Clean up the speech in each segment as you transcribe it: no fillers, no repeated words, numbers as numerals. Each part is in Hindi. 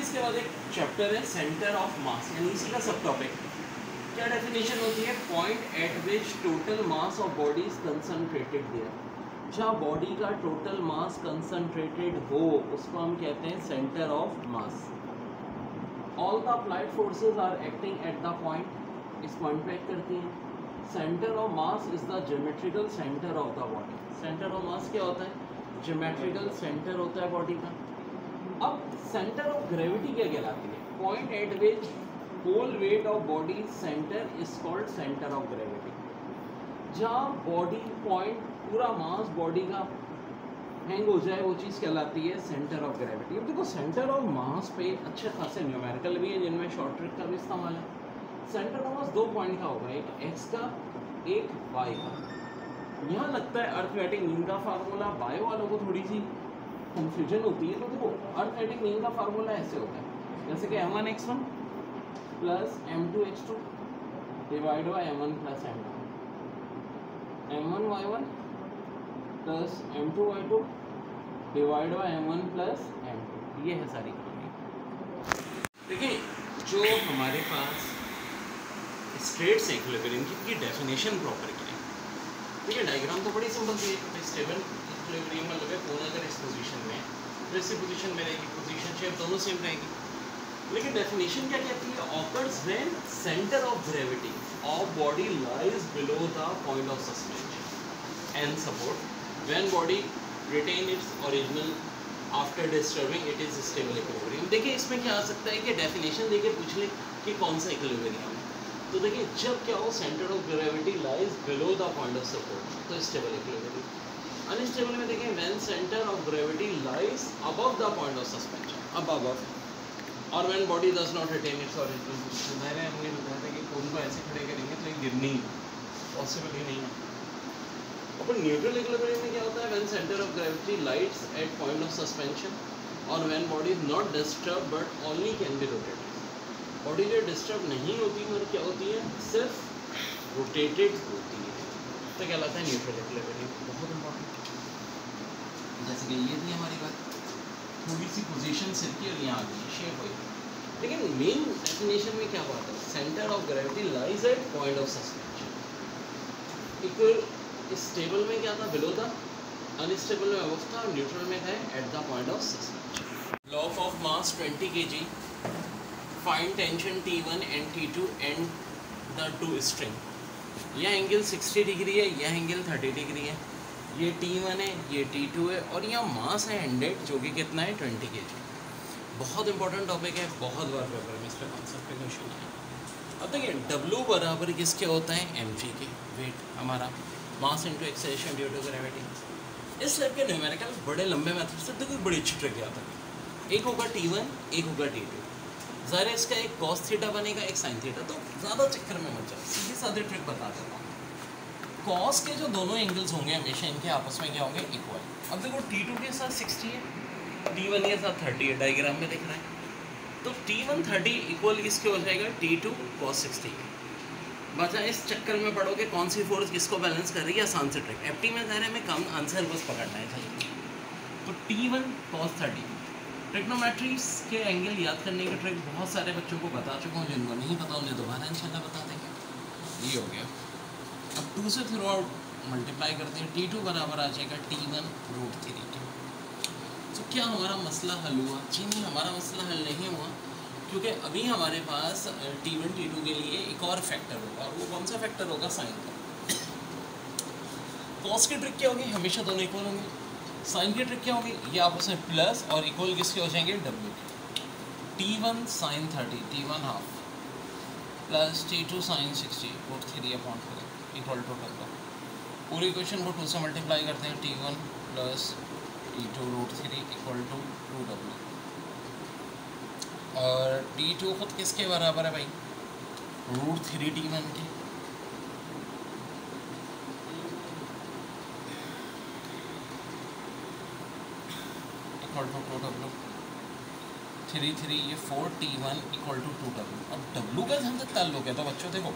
इसके बाद एक चैप्टर है सेंटर ऑफ मास, यानी इसी का सब टॉपिक। क्या डेफिनेशन होती है? Point at which total mass of body is concentrated there. जहाँ बॉडी का टोटल मास कंसंट्रेटेड हो उसको हम कहते हैं centre of mass. All the applied forces are acting at the point, इस पॉइंट पे एक्ट करती हैं। Centre of mass is the geometrical centre of the body. Centre of mass क्या होता है? ज्योमेट्रिकल सेंटर होता है बॉडी का। अब सेंटर ऑफ ग्रेविटी क्या कहलाती है? Point at which whole weight of body centre is called centre of gravity. जहाँ बॉडी पॉइंट पूरा मास बॉडी का हैंग हो जाए वो चीज़ कहलाती है सेंटर ऑफ ग्रेविटी। अब देखो सेंटर ऑफ मास पे अच्छे खासे न्यूमेरिकल भी है जिनमें शॉर्ट ट्रिक का भी इस्तेमाल है। सेंटर ऑफ मास 2 पॉइंट का होगा, एक एक्स का एक वाई का। यहाँ लगता है अर्थमेटिक मीन का फार्मूला, बायो वालों को थोड़ी सी कंफ्यूजन होती है। तो देखो अर्थमेटिक मीन का फार्मूला ऐसे होता है जैसे कि m1x1 plus m2x2 divide by m1 plus m2, m1y1 plus m2y2 divide by m1 plus m2। ये है सारी कहानी। देखिए जो हमारे पास स्ट्रेट इक्विलिब्रियम की डेफिनेशन प्रॉपर क्या है? देखिए डायग्राम तो बड़ी सिंपल सी है। स्टेबल इक्विलिब्रियम मतलब है कौन अगर इस पोजीशन में तो इसी पोजीशन में रहेगी, पोजीशन शेप दोनों सेम रहेगी। लेकिन डेफिनेशन क्या कहती है? Occurs when centre of gravity of body lies below the point of suspension and support, when body retain its original after disturbing it is stable equilibrium. देखिए इसमें क्या आ सकता है कि डेफिनेशन देके पूछ ले कि कौन सा इक्विलिब्रियम है। तो देखिए जब क्या हो centre of gravity lies below the point of support तो स्टेबल इक्विलिब्रियम। अनस्टेबल में देखें when centre of gravity lies above the point of suspension, above, और when body does not retain its original position. मैंने हमने बताया था कि कोन को ऐसे खड़े करेंगे तो ये गिरनी पॉसिबल ही नहीं है। और न्यूट्रल इक्विलिब्रियम में क्या होता है? When centre of gravity lies at point of suspension और when body is not disturb but only can be rotated. Body जो डिस्टर्ब नहीं होती और क्या होती है? सिर्फ रोटेटेड होती है, तो कहलाता है न्यूट्रल इक्विलिब्रियम। बहुत इंपॉर्टेंट। जैसे कि ये थी हमारी बात, थोड़ी सी पोजीशन सिर की और यहाँ आ गई शेप हुई। लेकिन मेन डेफिनेशन में क्या बात है? Centre of gravity lies at point of suspension. Equal stable में क्या था? बिलो था, अनस्टेबल में अबव था, और न्यूट्रल में है eight the point of suspension. Law of mass 20 kg, find tension T1 and T2 and the two string. यह एंगल 60 डिग्री है, यह एंगल 30 डिग्री है। ये T1 है, ये T2 है, और यहाँ मास है 100 जो कि कितना है? 20 kg। बहुत इंपॉर्टेंट टॉपिक है, बहुत बार पेपर में इस पर कॉन्सेप्ट पे क्वेश्चन है। अब देखिए W बराबर किसके होता है? mg के। वेट हमारा mass into acceleration due to gravity. इस टाइप के न्यूमेरिकल बड़े लंबे मेथड से देखो बड़ी अच्छी ट्रिक याद है। एक होगा T1, एक होगा T2। ज़रा इसका एक cos थीटा बनेगा, एक sin थीटा। तो ज़्यादा चक्कर में मत जाओ, सीधी साधी ट्रिक बता देता हूँ। कॉस के जो दोनों एंगल्स होंगे हमेशा इनके आपस में क्या होंगे? इक्वल। अब देखो T2 के साथ 60 है, T1 के साथ 30 है, डायग्राम में दिख रहा है। तो T1 30 इक्वल किसके हो जाएगा? T2 cos 60। बचा इस चक्कर में पढ़ोगे कौन सी फोर्स किसको बैलेंस कर रही है? आसान से ट्रिक। FT में ज़ाहिर में कम आंसर बस पकड़ना है चाहिए। तो T1 cos 30। ट्रिग्नोमेट्रीज के एंगल याद करने की ट्रिक बहुत सारे बच्चों को बता चुका हूँ, जिनको नहीं पता उन्हें दोबारा इंशाल्लाह बता देंगे। ये हो गया। अब 2 से थ्रू आउट मल्टीप्लाई करते हैं, T2 बराबर आ जाएगा T1 √3। तो क्या हमारा मसला हल हुआ? जी नहीं, हमारा मसला हल नहीं हुआ, क्योंकि अभी हमारे पास T1 T2 के लिए एक और फैक्टर होगा, और वो कौन सा फैक्टर होगा? साइन का। कॉस की ट्रिक क्या होगी? हमेशा दोनों इक्वल होंगे। साइन की ट्रिक क्या होगी? ये आपस में प्लस और इक्वल किसके हो जाएंगे? W के। T1 sin 30, T1 half plus T2 sin 60 √3/4 equal to W। पूरी इक्वेशन को 2 से मल्टीप्लाई करते हैं, T1 plus T2 √3 equal to 2W। और T2 खुद किसके बराबर है भाई? √3 T1 के। Equal to 2W। 3 3 ये 4 T1 इक्वल टू 2W। अब W का जहाँ तक ताल्लुक है तो बच्चों देखो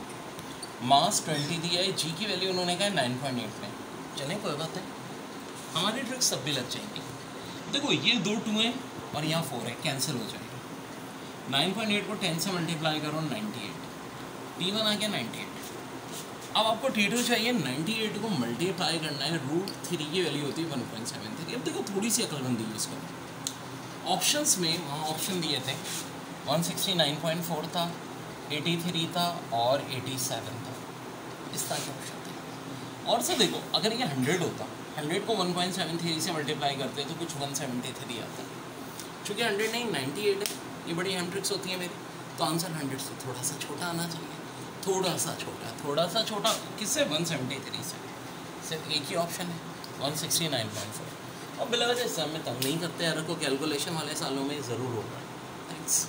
मास 20 दिया है, G की वैल्यू उन्होंने कहा 9.8 में। चलें कोई बात नहीं, हमारी ट्रिक्स सब भी लग जाएंगी। देखो ये 2 2 हैं और यहाँ 4 है, कैंसिल हो जाएगा। 9.8 को 10 से मल्टीप्लाई करो 98, T1 आ गया 98। अब आपको T2 चाहिए, 98 को मल्टीप्लाई करना है, √3 की वैल्यू होती है 1.73। अब देखो थोड़ी सी अकलमंदी है इसको। ऑप्शंस में वहाँ ऑप्शन दिए थे 169.4 था, 83 था और 87 था, इस तरह के ऑप्शन थे। और से देखो अगर ये 100 होता, 100 को 1.73 से मल्टीप्लाई करते तो कुछ 173 आता। चूँकि 100 नहीं 98 है, ये बड़ी अहम ट्रिक्स होती है मेरी, तो आंसर 100 से थोड़ा सा छोटा आना चाहिए, थोड़ा सा छोटा किससे? 173 से। सिर्फ एक ही ऑप्शन है 169.4। और बिला वजह से हमें तंग नहीं करते यार को, कैलकुलेशन वाले सालों में ज़रूर होगा। थैंक्स।